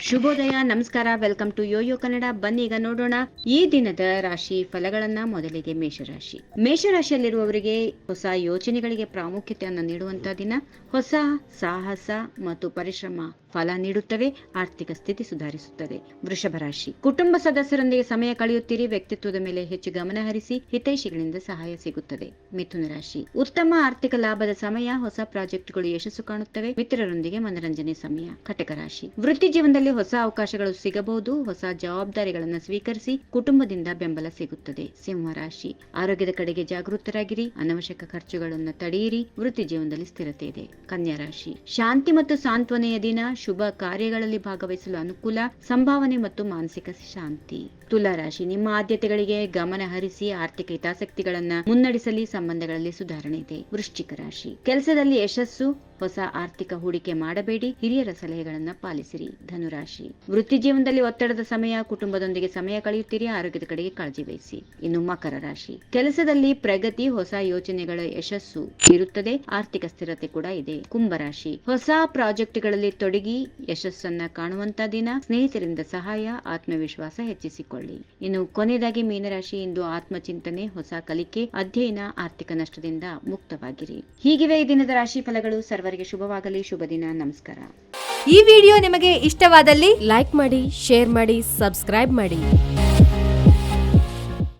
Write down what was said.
ಶುಭೋದಯ, ನಮಸ್ಕಾರ. Welcome to Yoyo Kannada. ಬನ್ನಿ ಈಗ ನೋಡೋಣ ಈ ದಿನದ ರಾಶಿ ಫಲಗಳನ್ನ. ಮೊದಲಿಗೆ ಮೇಷರಾಶಿ. ಮೇಷರಾಶಿಯಲ್ಲಿರುವವರಿಗೆ ಹೊಸ ಯೋಚನೆಗಳಿಗೆ ಪ್ರಾಮುಖ್ಯತೆಯನ್ನು ನೀಡುವಂತಹ ದಿನ. ಹೊಸ ಸಾಹಸ ಮತ್ತು ಪರಿಶ್ರಮ ಫಲ ನೀಡುತ್ತವೆ. ಆರ್ಥಿಕ ಸ್ಥಿತಿ ಸುಧಾರಿಸುತ್ತದೆ. ವೃಷಭ ರಾಶಿ. ಕುಟುಂಬ ಸದಸ್ಯರೊಂದಿಗೆ ಸಮಯ ಕಳೆಯುತ್ತೀರಿ. ವ್ಯಕ್ತಿತ್ವದ ಮೇಲೆ ಹೆಚ್ಚು ಗಮನ ಹರಿಸಿ. ಹಿತೈಷಿಗಳಿಂದ ಸಹಾಯ ಸಿಗುತ್ತದೆ. ಮಿಥುನ ರಾಶಿ. ಉತ್ತಮ ಆರ್ಥಿಕ ಲಾಭದ ಸಮಯ. ಹೊಸ ಪ್ರಾಜೆಕ್ಟ್ಗಳು ಯಶಸ್ಸು ಕಾಣುತ್ತವೆ. ಮಿತ್ರರೊಂದಿಗೆ ಮನರಂಜನೆ ಸಮಯ. ಕಟಕ ರಾಶಿ. ವೃತ್ತಿ ಜೀವನದಲ್ಲಿ ಹೊಸ ಅವಕಾಶಗಳು ಸಿಗಬಹುದು. ಹೊಸ ಜವಾಬ್ದಾರಿಗಳನ್ನು ಸ್ವೀಕರಿಸಿ ಕುಟುಂಬದಿಂದ ಬೆಂಬಲ ಸಿಗುತ್ತದೆ. ಸಿಂಹ ರಾಶಿ. ಆರೋಗ್ಯದ ಕಡೆಗೆ ಜಾಗೃತರಾಗಿರಿ. ಅನವಶ್ಯಕ ಖರ್ಚುಗಳನ್ನು ತಡೆಯಿರಿ. ವೃತ್ತಿ ಜೀವನದಲ್ಲಿ ಸ್ಥಿರತೆ ಇದೆ. ಕನ್ಯಾ ರಾಶಿ. ಶಾಂತಿ ಮತ್ತು ಸಾಂತ್ವನೆಯ ದಿನ. ಶುಭ ಕಾರ್ಯಗಳಲ್ಲಿ ಭಾಗವಹಿಸಲು ಅನುಕೂಲ. ಸಂಭಾವನೆ ಮತ್ತು ಮಾನಸಿಕ ಶಾಂತಿ. ತುಲಾ ರಾಶಿ. ನಿಮ್ಮ ಆದ್ಯತೆಗಳಿಗೆ ಗಮನ ಹರಿಸಿ. ಆರ್ಥಿಕ ಹಿತಾಸಕ್ತಿಗಳನ್ನ ಮುನ್ನಡೆಸಲಿ. ಸಂಬಂಧಗಳಲ್ಲಿ ಸುಧಾರಣೆ ಇದೆ. ವೃಶ್ಚಿಕ ರಾಶಿ. ಕೆಲಸದಲ್ಲಿ ಯಶಸ್ಸು. ಹೊಸ ಆರ್ಥಿಕ ಹೂಡಿಕೆ ಮಾಡಬೇಡಿ. ಹಿರಿಯರ ಸಲಹೆಗಳನ್ನ ಪಾಲಿಸಿರಿ. ಧನುರಾಶಿ. ವೃತ್ತಿ ಜೀವನದಲ್ಲಿ ಒತ್ತಡದ ಸಮಯ. ಕುಟುಂಬದೊಂದಿಗೆ ಸಮಯ ಕಳೆಯುತ್ತೀರಿ. ಆರೋಗ್ಯದ ಕಡೆಗೆ ಕಾಳಜಿ ವಹಿಸಿ. ಇನ್ನು ಮಕರ ರಾಶಿ. ಕೆಲಸದಲ್ಲಿ ಪ್ರಗತಿ. ಹೊಸ ಯೋಚನೆಗಳ ಯಶಸ್ಸು ಇರುತ್ತದೆ. ಆರ್ಥಿಕ ಸ್ಥಿರತೆ ಕೂಡ ಇದೆ. ಕುಂಭರಾಶಿ. ಹೊಸ ಪ್ರಾಜೆಕ್ಟ್ಗಳಲ್ಲಿ ತೊಡಗಿ ಯಶಸ್ಸನ್ನ ಕಾಣುವಂತ ದಿನ. ಸ್ನೇಹಿತರಿಂದ ಸಹಾಯ. ಆತ್ಮವಿಶ್ವಾಸ ಹೆಚ್ಚಿಸಿಕೊಳ್ಳಿ. ಇನ್ನು ಕೊನೆಯದಾಗಿ ಮೀನರಾಶಿ. ಇಂದು ಆತ್ಮಚಿಂತನೆ, ಹೊಸ ಕಲಿಕೆ, ಅಧ್ಯಯನ, ಆರ್ಥಿಕ ನಷ್ಟದಿಂದ ಮುಕ್ತವಾಗಿರಿ. ಹೀಗಿವೆ ಈ ದಿನದ ರಾಶಿ ಫಲಗಳು. ಸರ್ವರಿಗೆ ಶುಭವಾಗಲಿ. ಶುಭ ದಿನ. ನಮಸ್ಕಾರ. ಈ ವಿಡಿಯೋ ನಿಮಗೆ ಇಷ್ಟವಾದಲ್ಲಿ ಲೈಕ್ ಮಾಡಿ, ಶೇರ್ ಮಾಡಿ, ಸಬ್ಸ್ಕ್ರೈಬ್ ಮಾಡಿ.